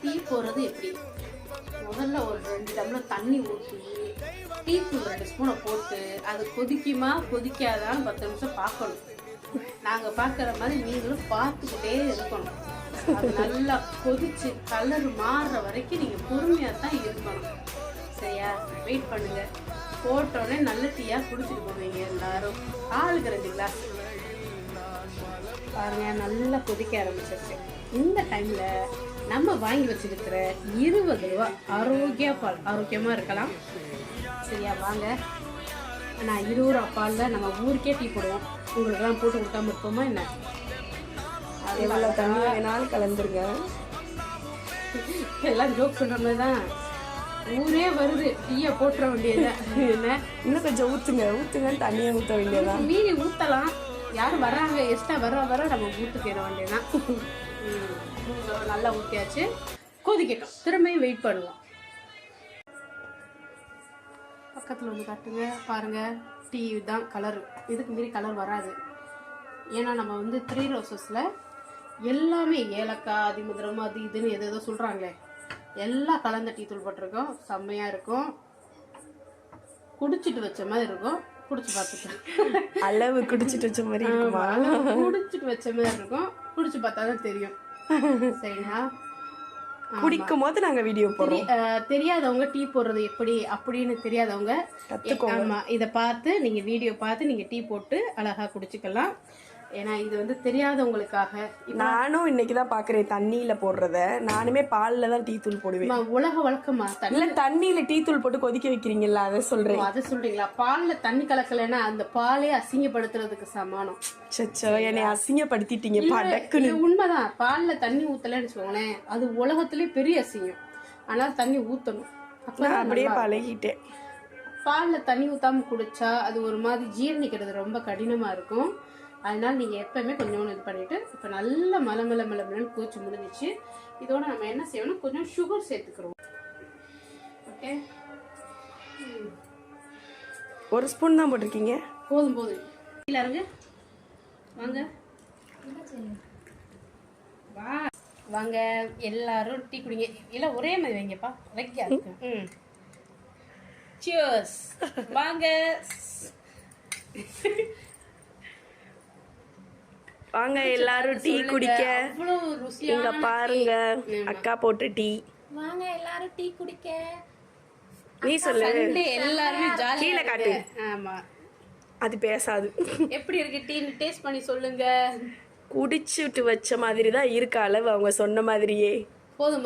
Tea போடுறது எப்படி? முதல்ல ஒரு 2 டம்ளர் தண்ணி ஊற்றி டீ தூள் 2 ஸ்பூனை போட்டு அது கொதிக்குமா கொதிக்காதான்னு 10 நிமிஷம் பார்க்கணும். நாங்கள் பார்க்குற மாதிரி நீங்களும் பார்த்துக்கிட்டே இருக்கணும். அது நல்லா கொதிச்சு கலர் மாறுற வரைக்கும் நீங்கள் பொறுமையாக தான் இருக்கணும். சரியா? வெயிட் பண்ணுங்க. போட்டோடனே நல்ல டீயாக குடிச்சிட்டு போவீங்க எல்லாரும். ஆளுக்கு 2 கிளாஸ் பாருங்க. நல்லா கொதிக்க ஆரம்பிச்சிருச்சு. இந்த டைம்ல நம்ம வாங்கி வச்சிருக்கிற 20 ரூபா ஆரோக்கிய பால், ஆரோக்கியமா இருக்கலாம். சரியா? வாங்க. நான் 20 ரூபா பாலில் நம்ம ஊருக்கே டீ போடுவோம். உங்களுக்கெல்லாம் போட்டு கொடுக்காம இருப்போமா என்ன? எவ்வளோ தண்ணி வேணாலும் கலந்துருங்க. எல்லாம் ஜோக் சொல்ற மாதிரி தான். ஊரே வருது, டீயை போட்டுற வேண்டியதுதான். என்ன இன்னும் கொஞ்சம் ஊற்றுங்கன்னு தண்ணியை ஊற்ற வேண்டியதான். மீறி ஊற்றலாம். யாரும் வர்றாங்க, எக்ஸ்ட்ரா வர நம்ம ஊற்றுக்கிற வேண்டியதான். நல்லா ஊற்றியாச்சு. கொதிக்கட்டும். திரும்பியும் வெயிட் பண்ணுவோம். பக்கத்தில் வந்து காட்டுங்க. பாருங்க, டீ தான் கலர். இதுக்கு மீறி கலர் வராது. ஏன்னா நம்ம வந்து 3 ரோசஸில் எல்லாமே ஏலக்காய், அதிமுதிரம், அது இதுன்னு எதோ சொல்கிறாங்களே, எல்லாம் கலந்த டீ தூள் போட்டிருக்கோம். செம்மையாக இருக்கும். குடிச்சிட்டு வச்ச மாதிரி இருக்கும். குடிச்சு பார்த்துட்டு அளவு குடிச்சிட்டு வச்ச மாதிரி இருக்குமா? குடிச்சிட்டு வச்ச மாதிரி இருக்கும். குடிச்சு பார்த்தா தான் தெரியும். சரிங்களா? குடிக்கும் போது நாங்க வீடியோ போடுறோம். தெரியாதவங்க டீ போடுறது எப்படி அப்படின்னு தெரியாதவங்க கத்துக்கோங்க. இதை பார்த்து நீங்க வீடியோ பார்த்து நீங்க டீ போட்டு அழகா குடிச்சுக்கலாம். ஏன்னா இது வந்து தெரியாதவங்களுக்காக. நானும் இன்னைக்குதான் பாக்குறேன் தண்ணியில போடுறத. நானுமே பால்ல தான் டீ தூள் போடுவேன். உலக வழக்கமா? இல்ல, தண்ணியில டீ தூள் போட்டு கொதிக்க வைக்கிறீங்களா, அதை சொல்றேன். அதை சொல்றீங்களா? பால்ல தண்ணி கலக்கலைன்னா அந்த பாலே அசிங்கப்படுத்துறதுக்கு சமானம். சச்சோ, என்னை அசிங்கப்படுத்திட்டீங்க படக்குன்னு. உண்மைதான். பால்ல தண்ணி ஊத்தலன்னு வச்சுக்கோங்களேன், அது உலகத்திலே பெரிய அசிங்கம். அதனால தண்ணி ஊத்தணும். நான் அப்படியே பழகிட்டேன். பால்ல தண்ணி ஊத்தாம குடிச்சா அது ஒரு மாதிரி ஜீரணிக்கிறது ரொம்ப கடினமா இருக்கும். அதனால நீங்க எப்பவுமே கொஞ்சோண்டு இது பண்ணிட்டு, இப்ப நல்ல மலமலன்னு கூச்சு முடிஞ்சிச்சு. இதோட நம்ம என்ன செய்யணும், கொஞ்சம் சுகர் சேர்த்துக்கிறோம். ஓகே, 1 ஸ்பூன் தான் போட்டிருக்கீங்க. போதும். இருங்க, வாங்க வாங்க எல்லாரும் டீ குடிங்க. இல்ல ஒரே மாதிரி வைங்கப்பா, வைக்க. சியர்ஸ். வாங்க வாங்க எல்லாரும் டீ குடிக்க. இங்க பாருங்க, அக்கா போட்டு டீ. வாங்க எல்லாரும் டீ குடிக்க. நீ சொல்லு. எல்லாரும் கீழே காட்டு. ஆமா, அது பேசாது. எப்படி இருக்கு டீ? டேஸ்ட் பண்ணி சொல்லுங்க. குடிச்சுட்டு வச்ச மாதிரி தான் இருக்க அளவு, அவங்க சொன்ன மாதிரியே. போதுமா?